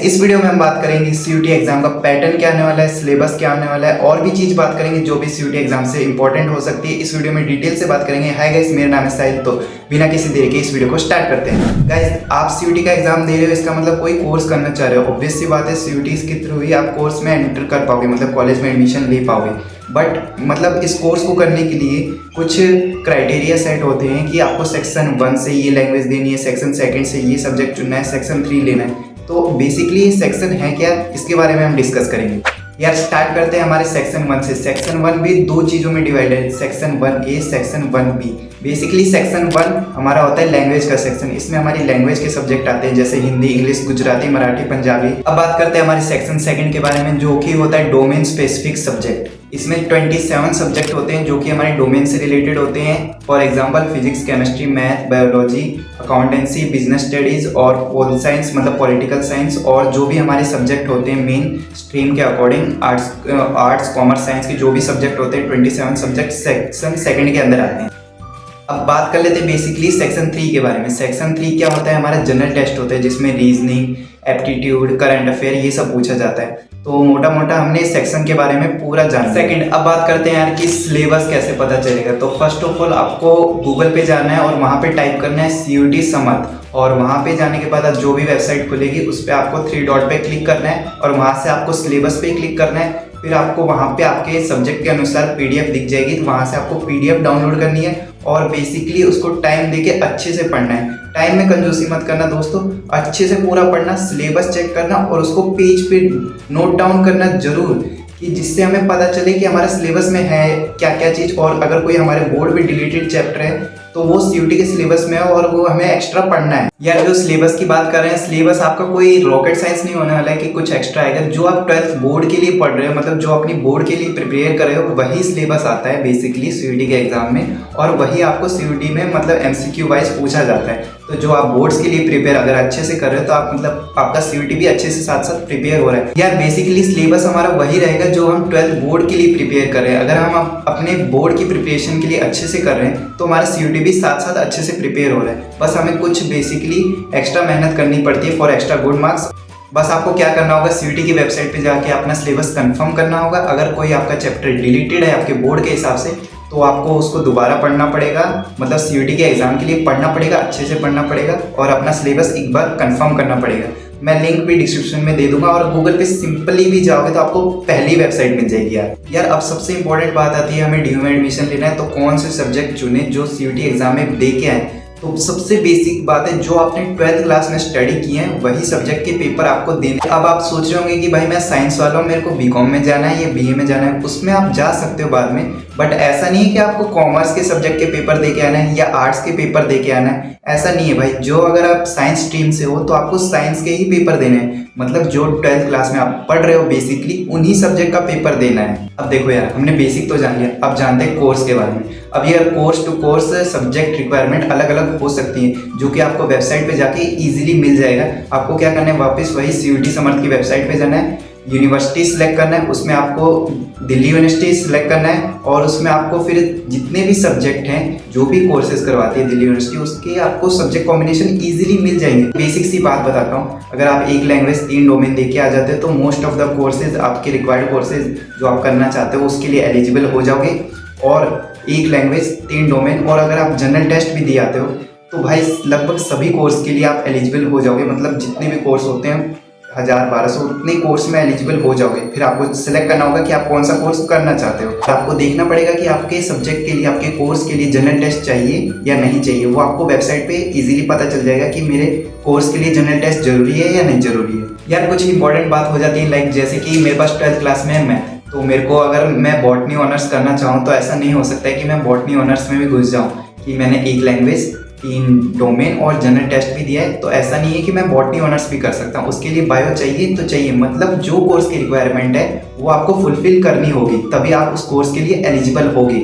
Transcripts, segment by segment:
इस वीडियो में हम बात करेंगे सीयूटी एग्जाम का पैटर्न क्या आने वाला है, सिलेबस क्या आने वाला है और भी चीज बात करेंगे जो भी सीयूटी एग्जाम से इंपॉर्टेंट हो सकती है। इस वीडियो में डिटेल से बात करेंगे। हाय गाइस, मेरा नाम है साहिल। तो बिना किसी देरी के इस वीडियो को स्टार्ट करते हैं। गाइस, आप सीयूटी का एग्जाम दे रहे हो, इसका मतलब कोई कोर्स करना चाह रहे हो। ऑब्वियस सी बात है, सीयूटी के थ्रू ही आप कोर्स में एंटर कर पाओगे, मतलब कॉलेज में एडमिशन ले पाओगे। बट मतलब इस कोर्स को करने के लिए कुछ क्राइटेरिया सेट होते हैं कि आपको सेक्शन 1 से ये लैंग्वेज देनी है, सेक्शन 2 से ये सब्जेक्ट चुनना है, सेक्शन 3 लेना है। तो बेसिकली सेक्शन है क्या, इसके बारे में हम डिस्कस करेंगे। यार स्टार्ट करते हैं हमारे सेक्शन 1 से। सेक्शन 1 भी दो चीज़ों में डिवाइडेड है, section 1A, section 1B। Basically section 1 हमारा होता है लैंग्वेज का सेक्शन। इसमें हमारी लैंग्वेज के सब्जेक्ट आते हैं जैसे हिंदी, इंग्लिश, गुजराती, मराठी, पंजाबी। अब बात करते हैं हमारे सेक्शन 2 के बारे में, जो कि होता है डोमेन स्पेसिफिक सब्जेक्ट। इसमें 27 सब्जेक्ट होते हैं जो कि हमारे डोमेन से रिलेटेड होते हैं। For example physics, chemistry, math, biology, accountancy, business studies और पोल साइंस मतलब पॉलिटिकल साइंस, और जो भी हमारे सब्जेक्ट होते हैं मेन स्ट्रीम के अकॉर्डिंग, आर्ट्स, कॉमर्स, साइंस के जो भी सब्जेक्ट होते हैं 27 सब्जेक्ट सेक्शन 2 के अंदर आते हैं। अब बात कर लेते हैं बेसिकली सेक्शन 3 के बारे में। सेक्शन 3 क्या होता है, हमारा जनरल टेस्ट होता है जिसमें रीजनिंग, एप्टीट्यूड, करंट अफेयर ये सब पूछा जाता है। तो मोटा मोटा हमने इस सेक्शन के बारे में पूरा जाना। सेकंड, अब बात करते हैं यार कि सिलेबस कैसे पता चलेगा। तो फर्स्ट ऑफ ऑल आपको गूगल पे जाना है और वहाँ पे टाइप करना है सीयूटी समर्थ, और वहाँ पे जाने के बाद जो भी वेबसाइट खुलेगी उस पर आपको 3 डॉट पे क्लिक करना है और वहाँ से आपको सिलेबस पे क्लिक करना है। फिर आपको वहाँ पे आपके सब्जेक्ट के अनुसार पीडीएफ दिख जाएगी, तो वहाँ से आपको पीडीएफ डाउनलोड करनी है और बेसिकली उसको टाइम देके अच्छे से पढ़ना है। टाइम में कंजूसी मत करना दोस्तों, अच्छे से पूरा पढ़ना, सिलेबस चेक करना और उसको पेज पे नोट डाउन करना जरूर, कि जिससे हमें पता चले कि हमारे सिलेबस में है क्या क्या चीज़। और अगर कोई हमारे बोर्ड में डिलीटेड चैप्टर है तो वो सीयूटी के सिलेबस में है और वो हमें एक्स्ट्रा पढ़ना है। यार जो सिलेबस की बात कर रहे हैं, सिलेबस आपका कोई रॉकेट साइंस नहीं होने वाला है कि कुछ एक्स्ट्रा आएगा। जो आप 12th बोर्ड के लिए पढ़ रहे हो, मतलब जो अपनी बोर्ड के लिए प्रिपेयर कर रहे हो, वही सिलेबस आता है बेसिकली सीयूटी के एग्जाम में, और वही आपको सीयूटी में मतलब एमसीक्यू वाइज पूछा जाता है। तो जो आप बोर्ड्स के लिए प्रिपेयर अगर अच्छे से कर रहे हो तो आप मतलब आपका सीयूटी भी अच्छे से साथ साथ प्रिपेयर हो रहा है। यार बेसिकली सिलेबस हमारा वही रहेगा जो हम 12th बोर्ड के लिए प्रिपेयर कर रहे हैं। अगर हम अपने बोर्ड की प्रिपरेशन के लिए अच्छे से कर रहे हैं तो हमारा सीयूटी भी साथ साथ अच्छे से प्रिपेयर हो रहा है। बस हमें कुछ बेसिकली एक्स्ट्रा मेहनत करनी पड़ती है फॉर एक्स्ट्रा गुड मार्क्स। बस आपको क्या करना होगा, सीयूटी की वेबसाइट पे जाके अपना सिलेबस कंफर्म करना होगा। अगर कोई आपका चैप्टर डिलीटेड है आपके बोर्ड के हिसाब से तो आपको उसको दोबारा पढ़ना पड़ेगा, मतलब सीयूटी के एग्जाम के लिए पढ़ना पड़ेगा, अच्छे से पढ़ना पड़ेगा और अपना सिलेबस एक बार कंफर्म करना पड़ेगा। मैं लिंक भी डिस्क्रिप्शन में दे दूंगा और गूगल पे सिंपली भी जाओगे तो आपको पहली वेबसाइट मिल जाएगी। यार अब सबसे इंपॉर्टेंट बात आती है, हमें डीयू में एडमिशन लेना है तो कौन से सब्जेक्ट चुने जो सीयूटी एग्जाम में दे के आए। तो सबसे बेसिक बात है, जो आपने 12th क्लास में स्टडी की है वही सब्जेक्ट के पेपर आपको देने। अब आप सोच रहे होंगे कि भाई मैं साइंस वाला हूँ, मेरे को बीकॉम में जाना है या बीए में जाना है, उसमें आप जा सकते हो बाद में। बट ऐसा नहीं है कि आपको कॉमर्स के सब्जेक्ट के पेपर दे के आना है या आर्ट्स के पेपर दे के आना है, ऐसा नहीं है भाई। जो अगर आप साइंस स्ट्रीम से हो तो आपको साइंस के ही पेपर देने हैं, मतलब जो 12th क्लास में आप पढ़ रहे हो बेसिकली उन्हीं सब्जेक्ट का पेपर देना है। अब देखो यार, हमने बेसिक तो जान लिया, अब जानते हैं कोर्स के बारे में। अब यार course to course subject requirement अलग अलग हो सकती है, जो कि आपको वेबसाइट पे जाके इजीली मिल जाएगा। आपको क्या करना है, वापस वही सीयूटी समर्थ की वेबसाइट पे जाना है, यूनिवर्सिटी सिलेक्ट करना है, उसमें आपको दिल्ली यूनिवर्सिटी सिलेक्ट करना है और उसमें आपको फिर जितने भी सब्जेक्ट हैं, जो भी कोर्सेज करवाती है दिल्ली यूनिवर्सिटी, उसके आपको सब्जेक्ट कॉम्बिनेशन इजीली मिल जाएंगे। बेसिक सी बात बताता हूँ, अगर आप एक लैंग्वेज 3 डोमेन देख के आ जाते हो तो मोस्ट ऑफ द कोर्सेज, आपके रिक्वायर्ड कोर्सेज जो आप करना चाहते हो उसके लिए एलिजिबल हो जाओगे। और एक लैंग्वेज 3 डोमेन, और अगर आप जनरल टेस्ट भी दिए आते हो तो भाई लगभग सभी कोर्स के लिए आप एलिजिबल हो जाओगे। मतलब जितने भी कोर्स होते हैं 1000-1200 उतने कोर्स में एलिजिबल हो जाओगे। फिर आपको सिलेक्ट करना होगा कि आप कौन सा कोर्स करना चाहते हो। तो आपको देखना पड़ेगा कि आपके सब्जेक्ट के लिए, आपके कोर्स के लिए जनरल टेस्ट चाहिए या नहीं चाहिए। वो आपको वेबसाइट पे इजीली पता चल जाएगा कि मेरे कोर्स के लिए जनरल टेस्ट जरूरी है या नहीं जरूरी है। यार कुछ इंपॉर्टेंट बात हो जाती है, लाइक जैसे कि मेरे पास 12th क्लास में है मैथ, तो मेरे को अगर मैं बॉटनी ऑनर्स करना चाहूँ तो ऐसा नहीं हो सकता है कि मैं बॉटनी ऑनर्स में भी घुस जाऊँ कि मैंने एक लैंग्वेज 3 डोमेन और जनरल टेस्ट भी दिया है, तो ऐसा नहीं है कि मैं बॉटनी ऑनर्स भी कर सकता हूँ। उसके लिए बायो चाहिए तो चाहिए, मतलब जो कोर्स की रिक्वायरमेंट है वो आपको फुलफिल करनी होगी, तभी आप उस कोर्स के लिए एलिजिबल होगी।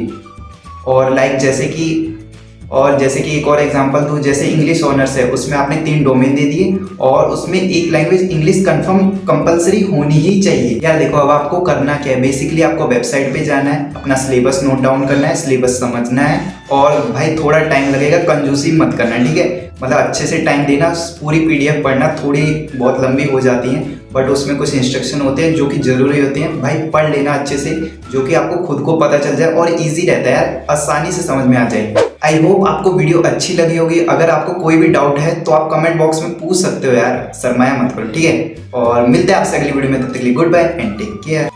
और लाइक जैसे कि एक और एग्जांपल दूँ, जैसे इंग्लिश ऑनर्स है, उसमें आपने 3 डोमेन दे दिए और उसमें एक लैंग्वेज इंग्लिश कंपलसरी होनी ही चाहिए। यार देखो अब आपको करना क्या है, बेसिकली आपको वेबसाइट पे जाना है, अपना सिलेबस नोट डाउन करना है, सिलेबस समझना है और भाई थोड़ा टाइम लगेगा, कंजूसी मत करना, ठीक है। मतलब अच्छे से टाइम देना, पूरी पीडीएफ पढ़ना, थोड़ी बहुत लंबी हो जाती है बट उसमें कुछ इंस्ट्रक्शन होते हैं जो कि ज़रूरी होते हैं, भाई पढ़ लेना अच्छे से, जो कि आपको खुद को पता चल जाए और इजी रहता है यार, आसानी से समझ में आ जाए। आई होप आपको वीडियो अच्छी लगी होगी। अगर आपको कोई भी डाउट है तो आप कमेंट बॉक्स में पूछ सकते हो यार, शर्माया मत करो, ठीक है। और मिलते हैं आपसे अगली वीडियो में, तब तक के लिए good bye and take care.